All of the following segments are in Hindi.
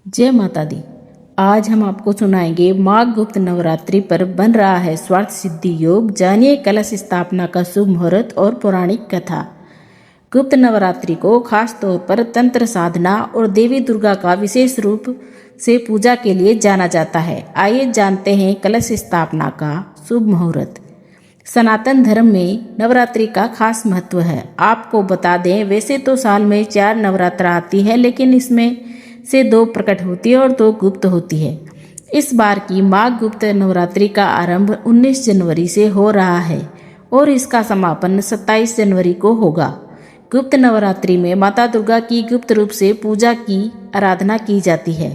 जय माता दी। आज हम आपको सुनाएंगे माघ गुप्त नवरात्रि पर बन रहा है स्वार्थ सिद्धि योग। जानिए कलश स्थापना का शुभ मुहूर्त और पौराणिक कथा। गुप्त नवरात्रि को खास तौर पर तंत्र साधना और देवी दुर्गा का विशेष रूप से पूजा के लिए जाना जाता है। आइए जानते हैं कलश स्थापना का शुभ मुहूर्त। सनातन धर्म में नवरात्रि का खास महत्व है। आपको बता दें, वैसे तो साल में 4 नवरात्रा आती है, लेकिन इसमें से 2 प्रकट होती है और 2 गुप्त होती है। इस बार की माघ गुप्त नवरात्रि का आरंभ 19 जनवरी से हो रहा है और इसका समापन 27 जनवरी को होगा। गुप्त नवरात्रि में माता दुर्गा की गुप्त रूप से पूजा की आराधना की जाती है।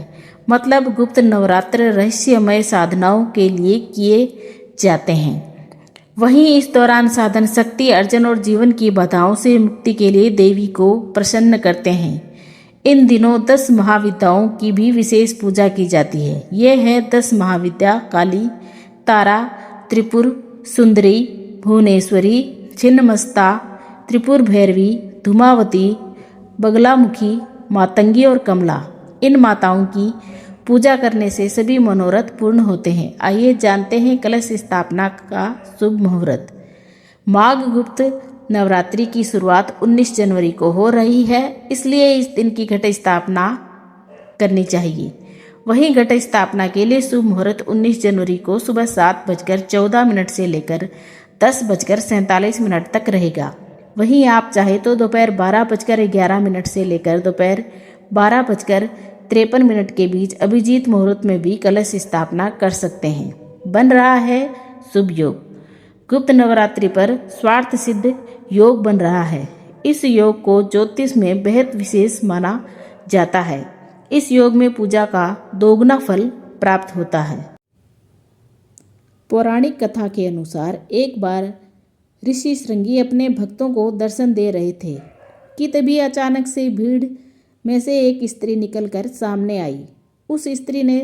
मतलब गुप्त नवरात्र रहस्यमय साधनाओं के लिए किए जाते हैं। वहीं इस दौरान साधन शक्ति अर्जन और जीवन की बाधाओं से मुक्ति के लिए देवी को प्रसन्न करते हैं। इन दिनों 10 महाविद्याओं की भी विशेष पूजा की जाती है। ये है 10 महाविद्या: काली, तारा, त्रिपुर सुंदरी, भुवनेश्वरी, छिन्नमस्ता, त्रिपुर भैरवी, धूमावती, बगलामुखी, मातंगी और कमला। इन माताओं की पूजा करने से सभी मनोरथ पूर्ण होते हैं। आइए जानते हैं कलश स्थापना का शुभ मुहूर्त। माघ गुप्त नवरात्रि की शुरुआत 19 जनवरी को हो रही है, इसलिए इस दिन की घट स्थापना करनी चाहिए। वहीं घट स्थापना के लिए शुभ मुहूर्त 19 जनवरी को सुबह 7:14 से लेकर 10:47 तक रहेगा। वहीं आप चाहे तो दोपहर 12:11 से लेकर दोपहर 12:53 के बीच अभिजीत मुहूर्त में भी कलश स्थापना कर सकते हैं। बन रहा है शुभ योग। गुप्त नवरात्रि पर स्वार्थ सिद्ध योग बन रहा है। इस योग को ज्योतिष में बेहद विशेष माना जाता है। इस योग में पूजा का दोगुना फल प्राप्त होता है। पौराणिक कथा के अनुसार एक बार ऋषि श्रृंगी अपने भक्तों को दर्शन दे रहे थे कि तभी अचानक से भीड़ में से एक स्त्री निकलकर सामने आई। उस स्त्री ने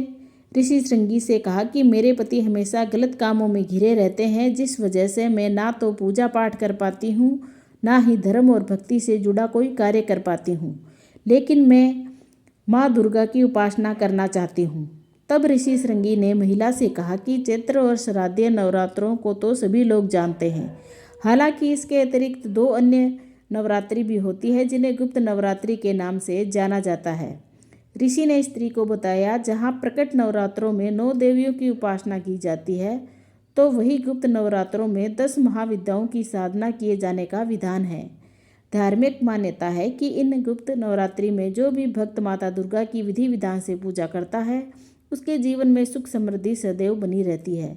ऋषि श्रृंगी से कहा कि मेरे पति हमेशा गलत कामों में घिरे रहते हैं, जिस वजह से मैं ना तो पूजा पाठ कर पाती हूँ, ना ही धर्म और भक्ति से जुड़ा कोई कार्य कर पाती हूँ। लेकिन मैं माँ दुर्गा की उपासना करना चाहती हूँ। तब ऋषि श्रृंगी ने महिला से कहा कि चैत्र और श्राद्ध नवरात्रों को तो सभी लोग जानते हैं। हालांकि इसके अतिरिक्त 2 अन्य नवरात्रि भी होती है, जिन्हें गुप्त नवरात्रि के नाम से जाना जाता है। ऋषि ने स्त्री को बताया, जहाँ प्रकट नवरात्रों में 9 देवियों की उपासना की जाती है, तो वही गुप्त नवरात्रों में 10 महाविद्याओं की साधना किए जाने का विधान है। धार्मिक मान्यता है कि इन गुप्त नवरात्रि में जो भी भक्त माता दुर्गा की विधि विधान से पूजा करता है, उसके जीवन में सुख समृद्धि सदैव बनी रहती है।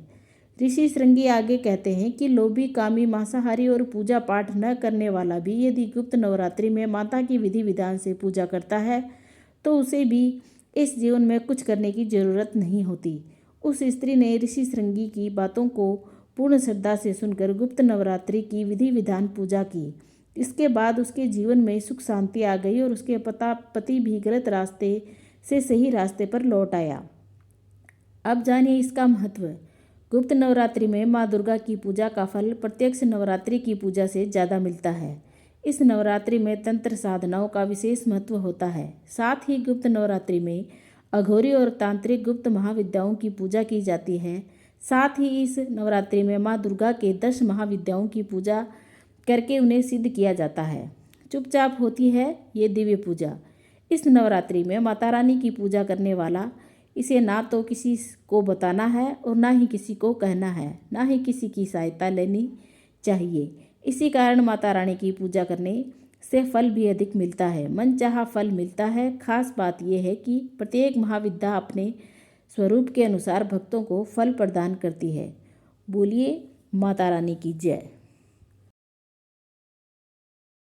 ऋषि श्रृंगी आगे कहते हैं कि लोभी, कामी, मांसाहारी और पूजा पाठ न करने वाला भी यदि गुप्त नवरात्रि में माता की विधि विधान से पूजा करता है, तो उसे भी इस जीवन में कुछ करने की जरूरत नहीं होती। उस स्त्री ने ऋषि श्रृंगी की बातों को पूर्ण श्रद्धा से सुनकर गुप्त नवरात्रि की विधि विधान पूजा की। इसके बाद उसके जीवन में सुख शांति आ गई और उसके पति भी गलत रास्ते से सही रास्ते पर लौट आया। अब जानिए इसका महत्व। गुप्त नवरात्रि में माँ दुर्गा की पूजा का फल प्रत्यक्ष नवरात्रि की पूजा से ज़्यादा मिलता है। इस नवरात्रि में तंत्र साधनाओं का विशेष महत्व होता है। साथ ही गुप्त नवरात्रि में अघोरी और तांत्रिक गुप्त महाविद्याओं की पूजा की जाती है। साथ ही इस नवरात्रि में माँ दुर्गा के 10 महाविद्याओं की पूजा करके उन्हें सिद्ध किया जाता है। चुपचाप होती है ये दिव्य पूजा। इस नवरात्रि में माता रानी की पूजा करने वाला इसे ना तो किसी को बताना है और ना ही किसी को कहना है, ना ही किसी की सहायता लेनी चाहिए। इसी कारण माता रानी की पूजा करने से फल भी अधिक मिलता है, मनचाहा फल मिलता है। खास बात यह है कि प्रत्येक महाविद्या अपने स्वरूप के अनुसार भक्तों को फल प्रदान करती है। बोलिए माता रानी की जय।